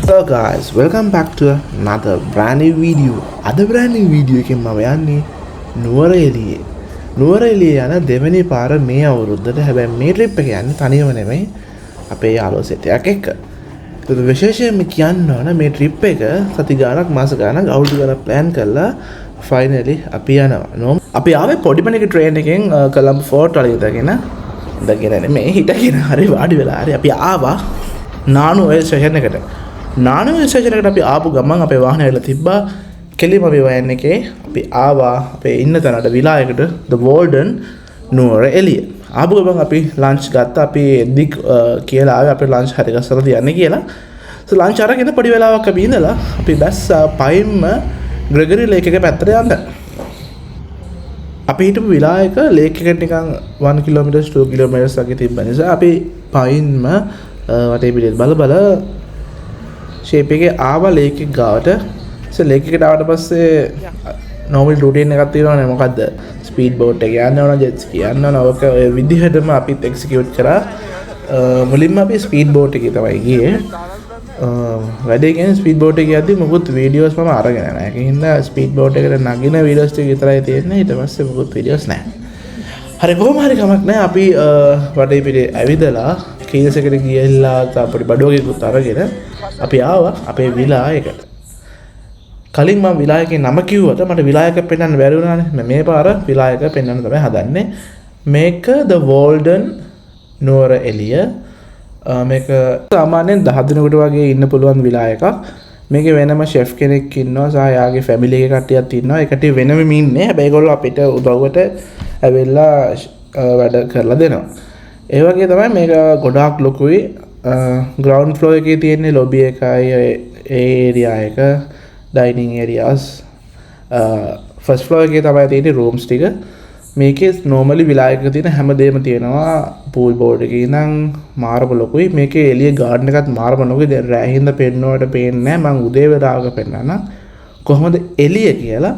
So guys, welcome back to another brand new video. අද brand new video එකෙන් මම යන්නේ නුවරඑළියේ. නුවරඑළියේ යන දෙවෙනි පාර මේ අවුරුද්දට. හැබැයි මේ ට්‍රිප් එක යන්නේ තනියම නෙමෙයි අපේ යාළුවෝ සෙට් එකක් එක්ක. ඒක විශේෂයෙන්ම කියන්න ඕන මේ ට්‍රිප් එක සති ගාණක් මාස ගාණක් අවුරුදු ගාණක් plan කරලා finally අපි යනවා. අපි ආවේ පොඩිමණික train එකෙන් කොළඹ ෆෝර්ට් වල ඉඳගෙන නෙමෙයි හිටගෙන හරි වාඩි වෙලා හරි අපි ආවා නානු ඔය ස්ටේෂන් එකට. නානු ඔය ස්ටේෂන් එකට අපි ආපු ගමන් අපේ වාහනේ ඇවිල්ලා තිබ්බා. කෙලිම අපි වයන් එකේ අපි ආවා අපේ ඉන්න තැනට විලායකට The Walden නුවරඑළිය. ආපු ගමන් අපි ලන්ච් ගත්තා. අපි එද්දි කියලා ආවේ අපි ලන්ච් හරි ගස්සලා තියන්නේ කියලා. සෝ ලන්ච් අරගෙන පොඩි වෙලාවක් අපි ඉඳලා අපි බැස්සා පයින්ම ග්‍රෙගරි ලේක් එක පැත්තට යන්න. අපි හිටපු විලායක ලේක් එකට නිකන් 1 කිලෝමීටර් 2 කිලෝමීටර්ස් වගේ තිබ්බ නිසා අපි පයින්ම වටේ පිළිත් බල ෂේප් එකේ ආවා ලේක් එක ගාවට. සෝ ලේක් එකට ආවට පස්සේ normal routine එකක් තියෙනවනේ මොකද්ද? ස්පීඩ් බෝට් එක යන්න ඕන, ජෙට් ස්කී යන්න ඕන. ඔක ඔය විදිහටම අපිත් එක්සිකියුට් කරා. මුලින්ම අපි ස්පීඩ් බෝට් එකේ තමයි ගියේ. වැඩේ කියන්නේ ස්පීඩ් බෝට් එකේ යද්දි මොකුත් වීඩියෝස් මම අරගෙන නැහැ. ඒකින්ද ස්පීඩ් බෝට් එකට නගින වීඩියෝස් ටික විතරයි තියෙන්නේ. ඊට පස්සේ මොකුත් වීඩියෝස් නැහැ. හරි කොහොම හරි කමක් නැහැ. අපි වටේ පිටේ ඇවිදලා කීස් එකට ගියලා අපේ බඩුවකෙකුත් අරගෙන අපි ආවා අපේ විලායකට. කලින් මම විලායකේ නම කිව්වට මට විලායක පෙන්වන්න බැරි වුණානේ. මේ පාර විලායක පෙන්වන්න තමයි හදන්නේ. මේක The Walden නුවරඑළිය. මේක සාමාන්‍යයෙන් 10 දිනකට වගේ ඉන්න පුළුවන් විලායකක්. මේකේ වෙනම ෂෙෆ් කෙනෙක් ඉන්නවා සහ යාගේ ෆැමිලි එක කට්ටියක් ඉන්නවා. ඒ කට්ටිය වෙනම ඉන්නේ. හැබැයි ඒගොල්ලෝ අපිට උදව්වට ඇවිල්ලා වැඩ කරලා දෙනවා. ඒ වගේ තමයි මේක ගොඩාක් ලොකුයි. ග්‍රවුන්ඩ් ෆ්ලෝර් එකේ තියෙන ලොබි එකයි ඒ ඒරියා එක ඩයිනින් ඒරියාස්. ෆස්ට් ෆ්ලෝර් එකේ තමයි තියෙන රූම්ස් ටික. මේකේ normally විලායක තියෙන හැමදේම තියෙනවා. pool board එකේ ඉඳන් මාරම ලොකුයි. මේකේ එළිය garden එකත් මාරම ලොකුයි. දැන් රෑ හින්දා පෙන්නවට පේන්නේ නැහැ. මම උදේ වෙලාවක පෙන්නන්න කොහොමද එළිය කියලා.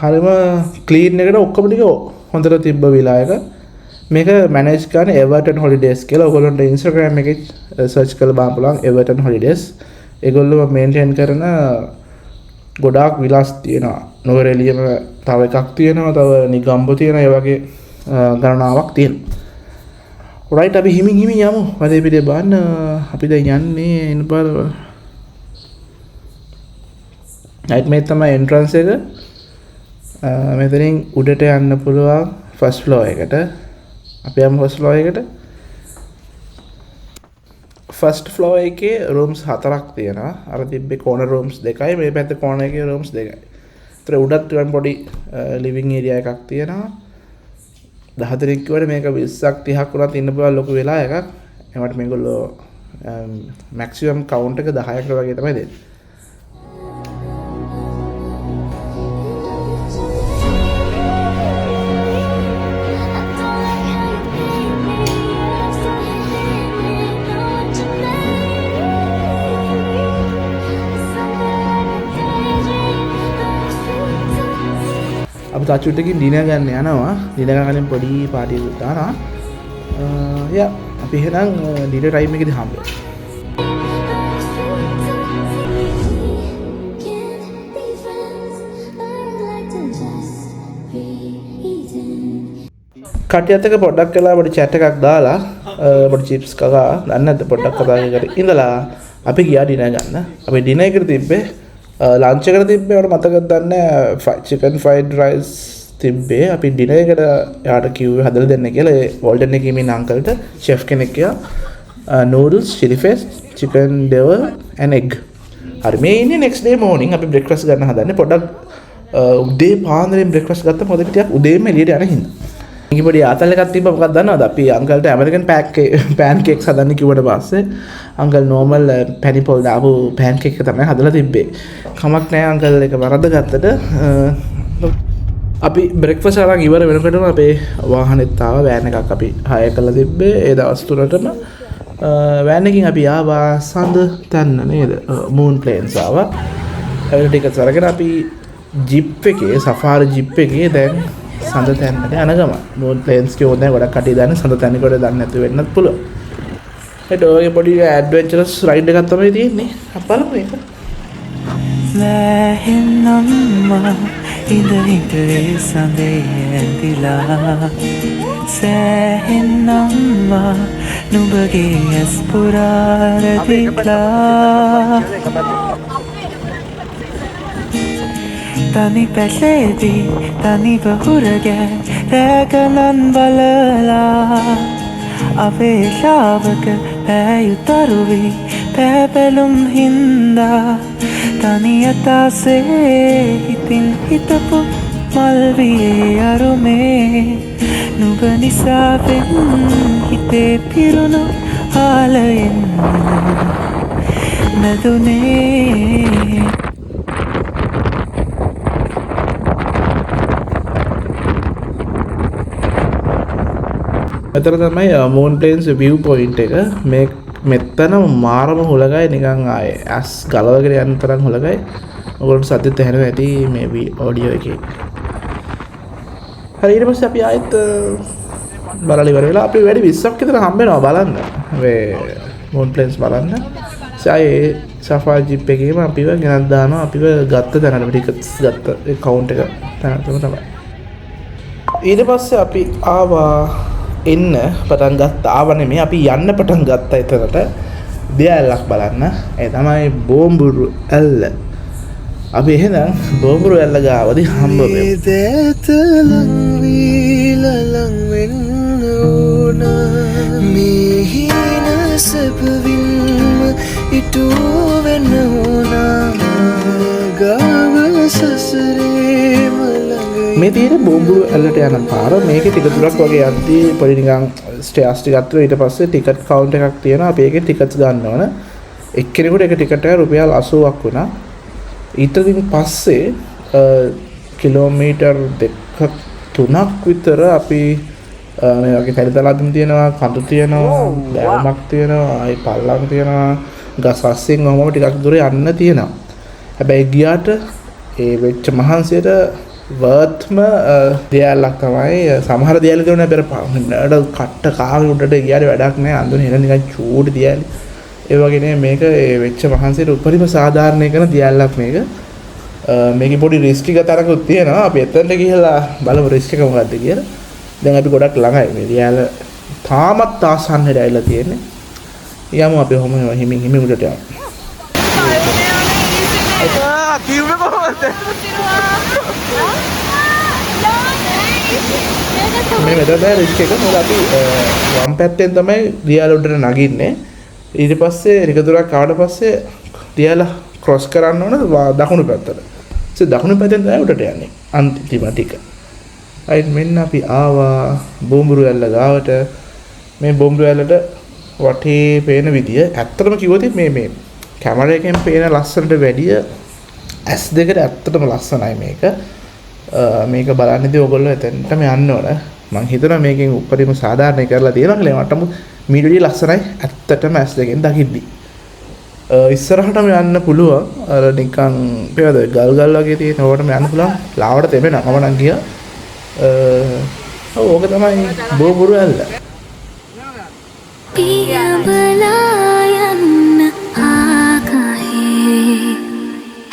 හරිම ක්ලීන් එකට ඔක්කොම ටික හොඳට තිබ්බ විලායක. මේක මැනේජ් කරන Everton Holidays කියලා. ඔයගොල්ලන්ට Instagram එකේ සර්ච් කරලා බලන්න පුළුවන් Everton Holidays. ඒගොල්ලෝ මේන්ටේන් කරන ගොඩාක් විලාස් තියෙනවා. නුවරඑළියම තව එකක් තියෙනවා. තව නිගම්බෝ තියෙනවා. ඒ වගේ ගණනාවක් තියෙනවා. රයිට් අපි හිමින් යමු. වැඩේ පිටේ බලන්න. අපි දැන් යන්නේ එන පාර. රයිට් මේ තමයි එන්ට්‍රන්ස් එක. මෙතනින් උඩට යන්න පුළුවන් ෆස්ට් ෆ්ලෝර් එකට. අපි යමු ෆස්ට් ෆ්ලෝර් එකට. ෆස්ට් ෆ්ලෝර් එකේ රූම්ස් 4ක් තියෙනවා. අර තිබ්බේ කෝනර් රූම්ස් 2යි. මේ පැත්තේ කෝනර් එකේ රූම්ස් 2යි. ඒතර උඩත් පොඩි ලිවිං ඒරියා එකක් තියෙනවා. 14ක් කිව්වට මේක 20ක් 30ක් වුණත් ඉන්න පුළුවන් ලොකු වෙලා එකක්. ඒකට මේගොල්ලෝ මැක්සිමම් කවුන්ට් එක 10කට වගේ තමයි දෙන්නේ. අපි තාචුට්ටකින් ඩිනර් ගන්න යනවා. ඩිනර් ගන්න පොඩි පාටියක් දානවා. යා අපි එහෙනම් ඩිනර් ටයිම් එකේදී හම්බ වෙමු. කටියත් එක පොඩ්ඩක් කළා පොඩි chat එකක් දාලා පොඩි chips කකා දන්නේ නැද්ද පොඩ්ඩක් කතා කරලා ඉඳලා අපි ගියා ඩිනර් ගන්න. අපි ඩිනර් එකට තිබ්බේ ලන්ච් එකට තිබ්බේ මට මතකද දන්නේ chicken fried rice තිබ්බේ. අපි ඩිනර් එකට යාට කිව්වේ හදලා දෙන්න කියලා. ඒ වෝල්ඩන් එකේ ඉන්න අංකල්ට chef කෙනෙක් කියා noodles chili fish chicken dever and egg. හරි මේ ඉන්නේ next day morning අපි breakfast ගන්න හදන්නේ. පොඩ්ඩක් උදේ පාන්දරෙන් breakfast ගත්තා. මොකද ටිකක් උදේම එළියට යන හින්දා. මේක පොඩි ආතල් එකක් තිබ්බා. මොකක්ද දන්නවද? අපි අංකල්ට ඇමරිකන් pancakes හදන්න කිව්වට පස්සේ අංකල් normal පැණිපොල් දාපු pancake එක තමයි හදලා තිබ්බේ. කමක් නැහැ අංකල් එක වරද්ද ගත්තට. අපි breakfast අරන් ඉවර වෙනකොටම අපේ වාහනේත් ආවා වෑන් එකක් අපි හය කරලා තිබ්බේ. ඒ දවස් තුනටම වෑන් එකකින් අපි ආවා සඳ තැන්න නේද? moon plains ආවා. ඒ ටිකත් අරගෙන අපි ජිප් එකේ සෆාරි ජිප් එකේ දැන් සඳ තැන්නට යන ගම. moon plains කියෝනේ ගොඩක් කටි දාන්නේ සඳ තැන්න කොට දන්නේ නැතු වෙන්නත් පුළුවන්. ඒට ඔයගේ පොඩි ඇඩ්වෙන්චරස් රයිඩ් එකක් තමයි තියෙන්නේ. අපි බලමු ඒක. ලෑහෙන්නම්මා ඉඳ හිටේ සඳේ ඇඳිලා සෑහෙන්නම්මා නුඹගේ ඇස් පුරාරදිලා තනි පැසේදී තනිව හුරගෑ රැගනන් බලලා අපේශාවක පෑයුතරුවී පැපැලුම් හින්දා තනියතාසේ හිතින් හිතපු මල්වියේ අරුමේ නුඹ නිසාවෙන් හිතේ පිරුණු ආලයෙන් නැදුනේ මෙතන තමයි මූන් ප්ලේන්ස් view point එක. මේ මෙතන මාරම හුලගයි නිකන් ආයේ ඇස් ගලවගෙන යන තරම් හුලගයි. ඔයගොල්ලෝ සද්දෙත් ඇහෙනවා ඇති මේ ඔඩියෝ එකේ. හරි ඊට පස්සේ අපි ආයෙත් බලලා ඉවර වෙලා අපි වැඩි 20ක් විතර හම්බ වෙනවා බලන්න. මේ මූන් ප්ලේන්ස් බලන්න. සායේ සෆාරි ජිප් එකේම අපිව ගෙනත් දානවා. අපිව ගත්ත තැනට ටිකට්ස් ගත්ත account එක තැනට තමයි. ඊට පස්සේ අපි ආවා එන්න පටන් ගත්තා. ආව නෙමෙයි අපි යන්න පටන් ගත්තා එතනට. දෙයල්ලක් බලන්න. ඒ තමයි බෝම්බුරු ඇල්ල. අපි එහෙනම් බෝම්බුරු ඇල්ල ගාවදී හම්බ වෙමු. දේතලං වීලලං වෙන්න ඕන මේ හින සපවින්ම ඉටු වෙන්න ඕන ගාව සසරේ මලඟ මේ තියෙන බෝම්බුරු ඇල්ලට යන පාර. මේකේ ටික දුරක් වගේ යද්දී පොඩි නිකන් ස්ටේර්ස් ටිකක් තියෙනවා. ඊට පස්සේ ටිකට් කවුන්ටර් එකක් තියෙනවා. අපි ඒකේ ටිකට්ස් ගන්න ඕන. එක්කෙනෙකුට එක ටිකට් එක රුපියල් 80ක් වුණා. ඊටකින් පස්සේ කිලෝමීටර් 2-3ක් විතර අපි මේ වගේ පරිතලාදින් තියෙනවා, කඳු තියෙනවා, බෑමක් තියෙනවා, ආයි පල්ලම් තියෙනවා, ගස් අස්සෙන් ඔහොම ටිකක් දුර යන්න තියෙනවා. හැබැයි ගියාට ඒ වෙච්ච මහන්සියට වර්ත්ම දෙයල්ලක් තමයි. සමහර දෙයල් දෙන්නේ බර නඩ කට්ට කාගේ උඩට ගියාට වැඩක් නැහැ. අඳුන හෙන නිකන් චූටි දෙයල්. ඒ වගේ නේ මේක ඒ වෙච්ච මහන්සියට උපරිම සාධාරණය කරන දෙයල්ලක් මේක. මේකේ පොඩි රිස්ක් එක තරකුත් තියෙනවා. අපි එතනට ගිහලා බලමු රිස්ක් එක මොකක්ද කියලා. දැන් අපි ගොඩක් ළඟයි. මේ දෙයල් තාමත් ආසන්නට ඇවිල්ලා තියෙන්නේ. යමු අපි ඔහොම හිමින් උඩට යමු. කිව්වේ කොහොමද? මේ මෙතන රිස්ක් එක මොකද අපි වම් පැත්තෙන් තමයි දියාල උඩට නගින්නේ. ඊට පස්සේ ටික දුරක් ආවට පස්සේ දියාල ක්‍රොස් කරන්න ඕන දකුණු පැත්තට. ඒ දකුණු පැත්තෙන් තමයි උඩට යන්නේ. අන්තිම ටික. අයින් මෙන්න අපි ආවා බෝම්බුරු ඇල්ල ගාවට. මේ බෝම්බුරු ඇල්ලට වටේ පේන විදිය ඇත්තටම කිව්වොත් මේ කැමරා එකෙන් පේන ලස්සනට වැඩිය S2 එකට ඇත්තටම ලස්සනයි මේක. මේක බලන්නදී ඔයගොල්ලෝ එතනටම යන්න ඕන. මම හිතනවා මේකෙන් උඩරිම සාධාරණයි කරලා තියෙනවා කියලා. මටම මීඩියෝ ලස්සනයි ඇත්තටම S2 එකෙන් දකිද්දි. ඉස්සරහටම යන්න පුළුවන්. අර නිකන් පේවද ගල් වගේ තියෙන ඕකටම යන්න පුළුවන්. ලාවට තෙමෙනවා. මම නම් ගියා. ඕක තමයි බෝබුරු ඇල්ල. පියඹලා යන්න ආකාහේ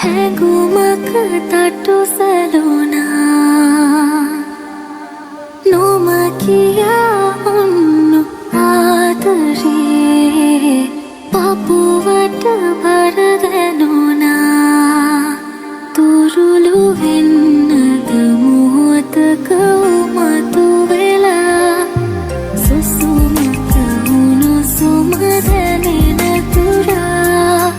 හැඟුමක තටු සැලුණා නොම කියා ඔන්න ආදරේ පපුවට බර දැනුණා තුරුළු වෙන්නද මුහුවතක උමතු වෙලා සුසුමත උණුසුම දැනෙන තුරා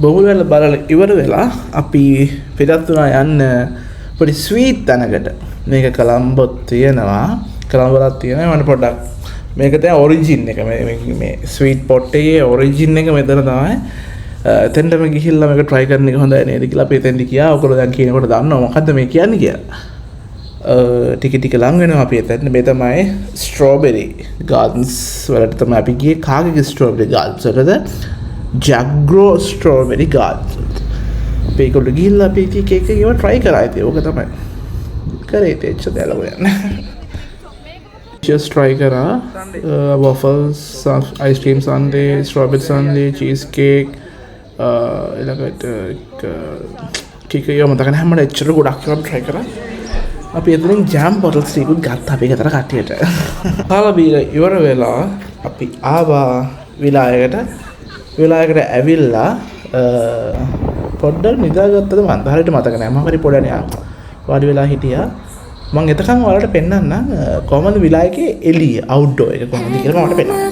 බොහෝවැල්ල බලලා ඉවර වෙලා අපි පිටත් වුණා යන්න පොඩි ස්වීට් තැනකට. මේක කොළඹත් තියෙනවා. කොළඹලත් තියෙනවා. මම පොඩ්ඩක් මේක තමයි ඔරිජින් එක. මේ ස්වීට් පොට් එකේ ඔරිජින් එක මෙතන තමයි. එතෙන්ටම ගිහිල්ලා මේක try කරන එක හොඳයි නේද කියලා අපි එතෙන්ට ගියා. ඔයගොල්ලෝ දැන් කියනකොට දන්නවා මොකද්ද මේ කියන්නේ කියලා. ටික ලඟ වෙනවා අපි එතන. මේ තමයි ස්ට්‍රෝබෙරි ගාඩන්ස් වලට තමයි අපි ගියේ. කාගේ ස්ට්‍රෝබෙරි ගාඩන්ස් වලද? Jagro strawberry gardens. අපි ඒකට ගිහිල්ලා අපි එක ඒවා try කරා ඉතින්. ඕක තමයි. කරේ තේච්ච දැලව යන්න just try කරා waffles ice cream sundae strawberry sundae cheese cake එලකට කිකයෝ මතක නැහැ මට එච්චර ගොඩක් ඒවා try කරා අපි එතනින් jam bottles ටිකුත් ගත්තා අපි ගෙදර කට්ටියට කාලා බීලා ඉවර වෙලා අපි ආවා විලායකට ඇවිල්ලා පොඩ්ඩක් නිදාගත්තද මන්ද හරියට මතක නැහැ මම හරි පොඩනේ වාඩි වෙලා හිටියා මම එතකන් ඔයාලට පෙන්නන්නම් කොහමද විලායකේ එළිය අවුට්ඩෝර් එක කොහමද කියලා මම පෙන්නන්නම්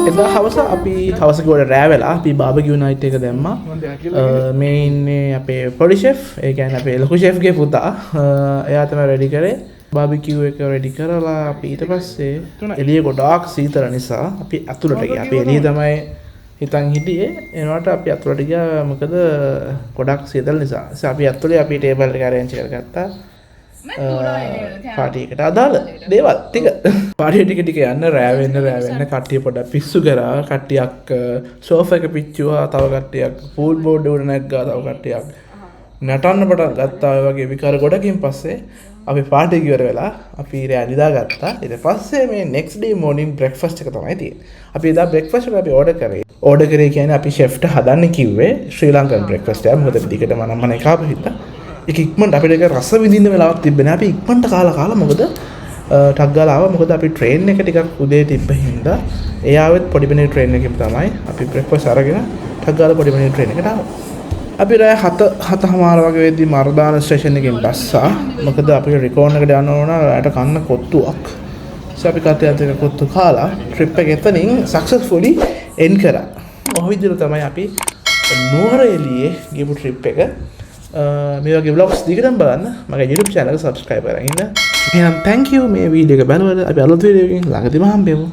එදා හවස අපි හවස ගොඩ රෑ වෙලා අපි බාබකියු නයිට් එක දැම්මා මේ ඉන්නේ අපේ පොඩි ෂෙෆ් ඒ කියන්නේ අපේ ලොකු ෂෙෆ්ගේ පුතා එයා තමයි රෙඩි කරේ බාබකියු එක රෙඩි කරලා අපි ඊට පස්සේ එළිය ගොඩාක් සීතල නිසා අපි අතුලට ගියා අපි එළිය තමයි හිතන් හිටියේ එනකොට අපි අතුලට ගියා මොකද ගොඩාක් සීතල නිසා අපි අතුලේ අපි ටේබල් එක arrange කරගත්තා පාටි එකට අදාළ දේවල් ටික පාටි ටික යන්න රෑ වෙන්න කට්ටිය පොඩ්ඩක් පිස්සු කරා කට්ටියක් සෝෆා එක පිච්චුවා තව කට්ටියක් පූල් බෝඩ් උඩ නැග්ගා තව කට්ටියක් නටන්න පටන් ගත්තා ඔය වගේ විකාර ගොඩකින් පස්සේ අපි පාටි එක ඉවර වෙලා අපි රෑ නිදාගත්තා ඊට පස්සේ මේ next day morning breakfast එක තමයි තියෙන්නේ අපි එදා breakfast එක අපි order කරේ කියන්නේ අපි chef ට හදන්න කිව්වේ ශ්‍රී ලංකන් breakfast එක මොකද දිගටම නම් මම කාපු හින්දා ඒක ඉක්මනට අපිට ඒක රස විඳින්න වෙලාවක් තිබ්බේ නෑ අපි ඉක්මනට කාලා මොකද ටක් ගාලා ආවා මොකද අපි ට්‍රේන් එක ටිකක් උදේ තිබ්බ හින්දා ඒ ආවෙත් පොඩි මිනිහ ට්‍රේන් එකකින් තමයි අපි බ්‍රෙක්ෆාස්ට් අරගෙන ටක් ගාලා පොඩි මිනිහ ට්‍රේන් එකට ආවා අපි රෑ 7:00 වගේ වෙද්දී මර්දාන ස්ටේෂන් එකෙන් බස්සා මොකද අපිට රිකෝන් එකට යන්න ඕන රැට කන්න කොත්තුවක් අපි කට්ටියත් එක්ක කොත්තු කාලා ට්‍රිප් එක එතනින් සක්සස්ෆුලි එන්ඩ් කරා ඔය විදිහට තමයි අපි නුවර එළියේ ගිහපු ට්‍රිප් එක මේ වගේ vlogs දිගටම බලන්න මගේ YouTube channel එක subscribe කරගෙන ඉන්න. එහෙනම් thank you මේ වීඩියෝ එක බලනකොට අපි අලුත් වීඩියෝ එකකින් ළඟදීම හම්බෙමු.